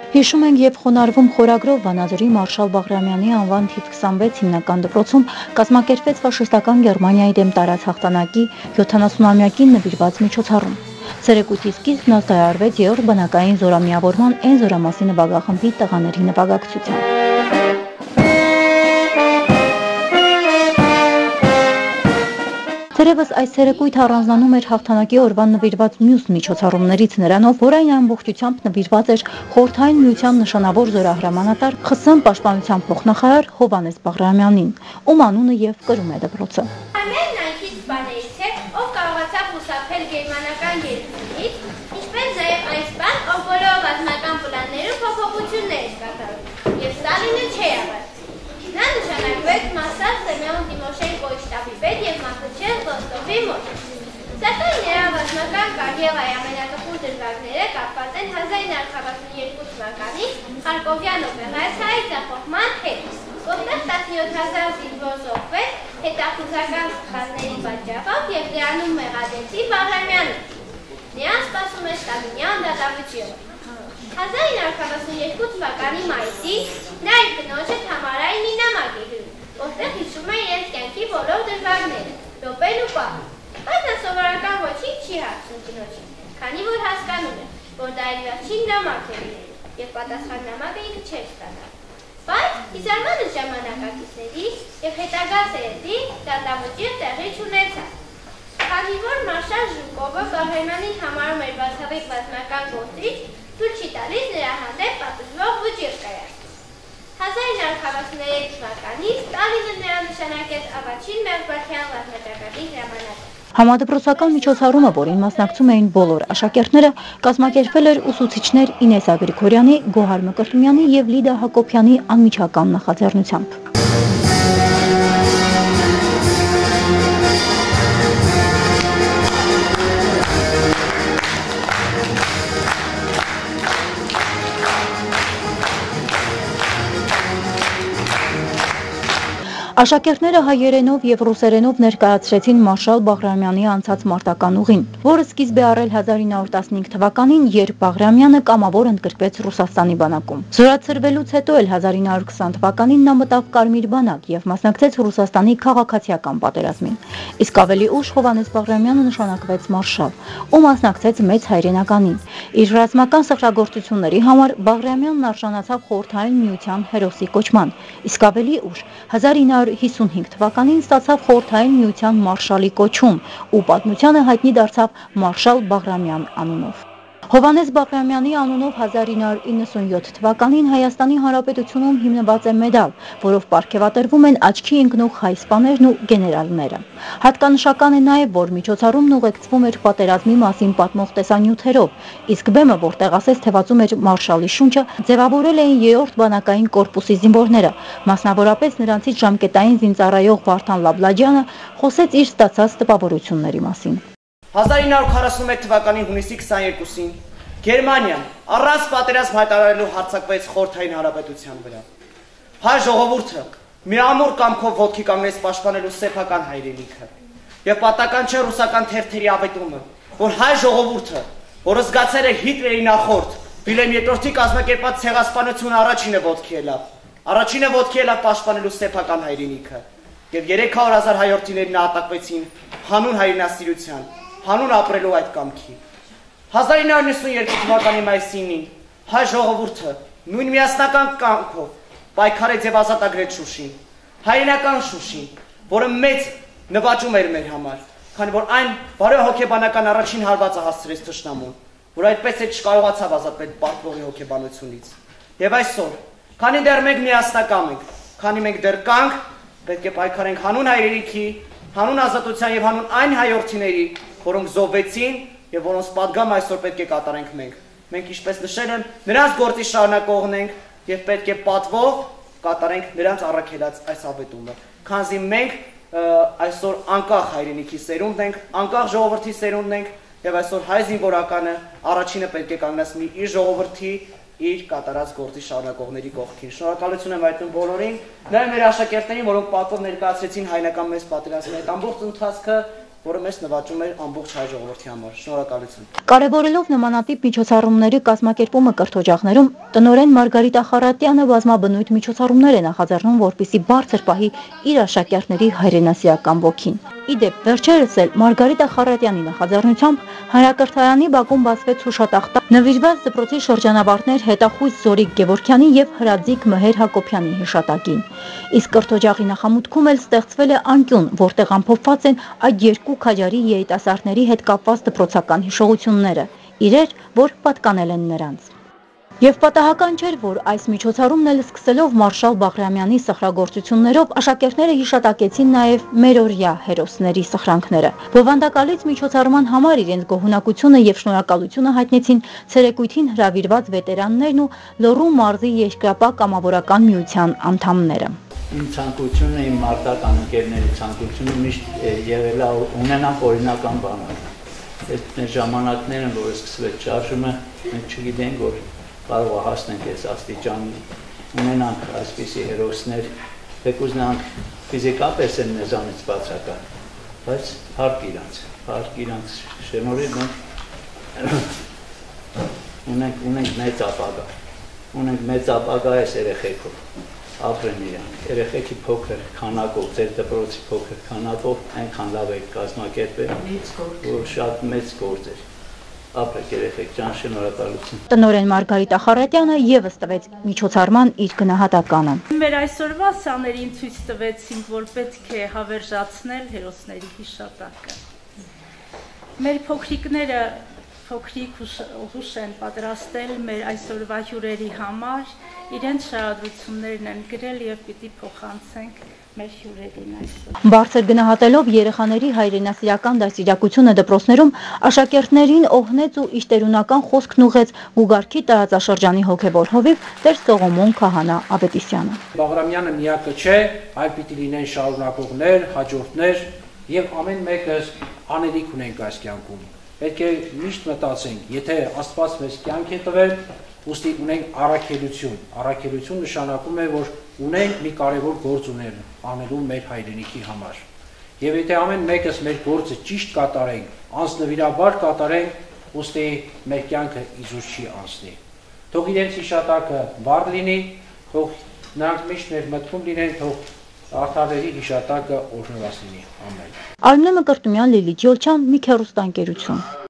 Հիշում ենք եւ խոնարհվում խորագրով Վանաձորի Մարշալ Բաղրամյանի անվան թիվ 26 հիմնական դպրոցում կազմակերպվեց ֆաշիստական Գերմանիայի դեմ տարած հաղթանակի 70-ամյակին նվիրված միջոցառում։ Ցերեկույթի սկիզբն ազդարարվեց 3-րդ բանակային զորամիավորման N զորամասի նվագախմբի տղաների նվագակցությամբ։ Թերևս այս ցերեկույթը առանձնանում էր հաղթանակի օրվան նվիրված մյուս միջոցառումներից նրանով, որ այն ամբողջությամբ նվիրված էր Խորհրդային Միության նշանավոր զորահրամանատար ԽՍՀՄ պաշտպանության փոխնախարար Հովհաննես Բաղրամյանին, ում անունը եւ կրում է դպրոցը։ Ով կարողացավ խուսափել գերմանական գերությունից, ինչպես նաև այն սպան, ով բոլոր ռազմական պլաններում փոփոխություններ էր կատարում, եւ Ստալինը չէ եղել։ Նա նշանակվեց Մարշալ Սեմյոն Տիմոշենկոյի շտաբի պետ եւ մահացել Ռոստովի մոտ։ Սակայն նրա ռազմական կարիերայի ամենատխուր դժվարները կապված են 1942 թվականի Խարկովյան օպերացիայի ձախողման հետ, որտեղ 17,000 զինվոր զոհվեց հետախուզական սխալների պատճառով եւ դրանում մեղադրեցի Բաղրամյանը։ Նրան սպասում է Ստալինյան դատավճիռը։ 1942 թվականի մայիսին նա իր կնոջը Թամարային մի նամակ է գրում, որտեղ հիշում է իրենց կյանքի բոլոր դժվարները, րոպեն ու պահը, բայց նա սովորական ոչինչ չի հարցնում կնոջին, քանի որ հասկանում է, որ դա իր վերջին նամակն է լինելու եւ պատասխան նամակը ինքը չէր ստանալ։ Բայց ի զարմանս ժամանակակիցների եւ հետագա սերնդի դատավճիռ տեղի չունեցավ, քանի որ Մարշալ Ժուկովը Բաղրամյանին համարում էր բացառիկ ռազմական գործիչ, ցույց չի տալիս նրա հանդեպ պատժվող վճիռ կայացնել։ 1943 թվականին Ստալինը նրան նշանակեց առաջին մեղբարյան ռազմաճակատի հրամանատար։ Համադպրոցական միջոցառումը, որին մասնակցում էին բոլոր աշակերտները, կազմակերպվել էր ուսուցիչներ Ինեսա Գրիգորյանի, Գոհար Մկրտումյանի եւ Լիդա Հակոբյանի անմիջական նախաձեռնությամբ։ Աշակերտները հայերենով եւ ռուսերենով ներկայացրեցին Մարշալ Բաղրամյանի անցած մարտական ուղին, որը սկիզբ է առել 1915 թվականին, երբ Բաղրամյանը կամավոր ընդգրկվեց Ռուսաստանի բանակում։ Զորացրվելուց հետո էլ 1920 թվականին նա մտավ Կարմիր բանակ եւ մասնակցեց Ռուսաստանի քաղաքացիական պատերազմին։ Իսկ ավելի ուշ Հովհաննես Բաղրամյանը նշանակվեց մարշալ, ում մասնակցեց մեծ հայրենականին։ Իր ռազմական սխրագործությունների համար Բաղրամյանն արժանացավ Խորհրդային Միության հերոսի կոչման, իսկ ավելի ուշ 1955 թվականին ստացավ Խորհրդային Միության մարշալի կոչում ու պատմությանը հայտնի դարձավ Մարշալ Բաղրամյան անունով։ Հովհաննես Բաղրամյանի անունով 1997 թվականին Հայաստանի Հանրապետությունում հիմնված է մեդալ, որով պարգևատրվում են աչքի ընկնող հայ սպաներն ու գեներալները։ Հատկանշական է նաև, որ միջոցառումն ուղեկցվում էր պատերազմի մասին պատմող տեսանյութերով, իսկ բեմը, որտեղ ասես թևածում էր մարշալի շունչը, ձևավորել էին 3-րդ բանակային կորպուսի զինվորները, մասնավորապես նրանցից ժամկետային զինծառայող Վարդան Լաբլաջյանը խոսեց իր ստացած տպավորությունների մասին։ 1941 թվականի հունիսի 22-ին Գերմանիան առանց պատերազմ հայտարարելու հարձակվեց Խորհրդային Հանրապետության վրա։ Հայ ժողովուրդը մի ամուր կամքով ոտքի կանգնեց պաշտպանելու սեփական հայրենիքը։ Եվ պատական չէ ռուսական թերթերի ավետումը, որ հայ ժողովուրդը, որը զգացել է Հիտլերի նախորդ Վիլհելմ II-ի կազմակերպած ցեղասպանությունը առաջինը ոտքի ելավ պաշտպանելու սեփական հայրենիքը։ Եվ 300,000 հայորդիներ նահատակվեցին հանուն հայրենասիրության, հանուն ապրելու այդ կամքի։ 1992 թվականի մայիսի 9-ին հայ ժողովուրդը նույն միասնական կամքով պայքարեց եւ ազատագրեց Շուշին, հայրենական Շուշին, որը մեծ նվաճում էր մեր համար, քանի որ այն բարոյահոգեբանական առաջին հարվածը հասցրեց թշնամուն, որ այդպես էլ չկարողացավ ազատվել պարտվողի հոգեբանությունից։ Եվ այսօր, քանի դեռ մենք միասնական ենք, քանի մենք դեռ կանք, պետք է պայքարենք հանուն հայրենիքի, հանուն ազատության եւ հանուն այն հայորդիների, որոնք զոհվեցին եւ որոնց պատգամ այսօր պետք է կատարենք մենք։ Մենք ինչպես նշել եմ, նրանց գործի շարունակողն ենք եւ պետք է պատվով կատարենք նրանց առաքելած այս ավետումը։ Քանզի մենք այսօր անկախ հայրենիքի սերունդն ենք, անկախ ժողովրդի սերունդն ենք եւ այսօր հայ զինվորականը առաջինը պետք է կանգնեցնի իր ժողովրդի իր կատարած գործի շարունակողների կողքին։ Շնորհակալություն եմ հայտնում բոլորին, նաև մեր աշակերտներին, որոնք պատվով ներկայացրեցին հայնական մեծ պատերազմի այդ ամբողջ ընթացքը որը մեզ նվաճում էր ամբողջ հայ ժողովրդի համար։ Շնորհակալություն։ Կարևորելով նմանատիպ միջոցառումների կազմակերպումը կրթօջախներում, տնօրեն Մարգարիտ Ախարատյանը բազմաբնույթ միջոցառումներ է նախաձեռնում, որպեսզի բարձր պահի իր աշակերտների հայրենասիրական ոգին։ Իդեպ, վերջերս էլ Մարգարիտ Ախարատյանի նախաձեռնությամբ Հանրակրթարանի բակում բացվեց հուշատախտակ նվիրված դպրոցի շրջանավարտներ հետախույզ Զորիկ Գևորգյանի և Հրաձիկ Մհեր Հակոբյանի հիշատակին։ Իսկ կրթօջախի նախամուտքում էլ ստեղծվել է անկյուն, որտեղ ամփոփված են այդ երկու քաջարի երիտասարդների հետ կապված դպրոցական հիշողությունները, իրեր, որ պատկանել են նրանց։ Եվ պատահական չէր, որ այս միջոցառումն էլ սկսելով Մարշալ Բաղրամյանի սխրագործություններով աշակերտները հիշատակեցին նաև մերօրյա հերոսների սխրանքները։ Բովանդակալից միջոցառման համար իրենց գոհունակությունը և շնորհակալությունը հայտնեցին ցերեկույթին հրավիրված վետերաններն ու Լոռու մարզի երկրապահ կամավորական միության անդամները։ Իմ ցանկությունը, իմ մարտական ընկերների ցանկությունը միշտ եղել է ունենանք օրինական բաներ։ Այդ ժամանակներն, որ սկսվեց շարժումը, մենք չգիտենք, որ կարող է հասնենք այս աստիճանի, ունենանք այսպիսի հերոսներ, թեկուզ նրանք ֆիզիկապես են մեզանից բացակայ, բայց հարկ իրանց շնորհիվ մենք ունենք մեծ ապագա այս երեխեքով, ապրեն իրանք, երեխեքի փոքր քանակով, ձեր դպրոցի փոքր քանակով այնքան լավ եք կազմակերպել, որ շատ մեծ գործ էր։ Ապրեք երեխեք ջան, շնորհակալություն։ Տնօրեն Մարգարիտ Ախարատյանը ևս տվեց միջոցառման իր գնահատականը։ Մեր այսօրվա սաներին ցույց տվեցինք, որ պետք է հավերժացնել հերոսների հիշատակը։ Մեր փոքրիկները փոքրիկ հուշ են պատրաստել մեր այսօրվա հյուրերի համար, իրենց շարադրություններն են գրել և պիտի փոխանցենք մեր հյուրերին այսօր։ Բարձր գնահատելով երեխաների հայրենասիրական դաստիարակությունը դպրոցներում, աշակերտներին օհնեց ու իշտերունական խոսքն ուղղեց Գուգարքի տարածաշրջանի հոգևոր հովիվ Տեր Սողոմոն Քահանա Ավետիսյանը։ Բաղրամյանը միակը չէ, այլ պիտի լինեն շարունակողներ, հաջորդներ եւ ամեն մեկս անելիք ունենք այս կյանքում։ Պետք է միշտ մտածենք, եթե Աստված մեզ կյանք է տվել, ուստի ունենք առաքելություն։ Առաքելություն նշանակում է, որ ունենք մի կարևոր գործ անելու մեր հայրենիքի համար։ Եվ եթե ամեն մեկս մեր գործը ճիշտ կատարենք, անձնվիրաբար կատարենք, ուստի մեր կյանքը իզուր չի անցնի։ Թող իրենց հիշատակը վառ լինի, թող նրանք միշտ մեր մտքում լինեն, թող արդարների հիշատակը օրհնված լինի։ Ամեն։ Արմինե Մկրտումյան, Լիլիթ Յոլչյան, Միք հեռուստաընկերություն։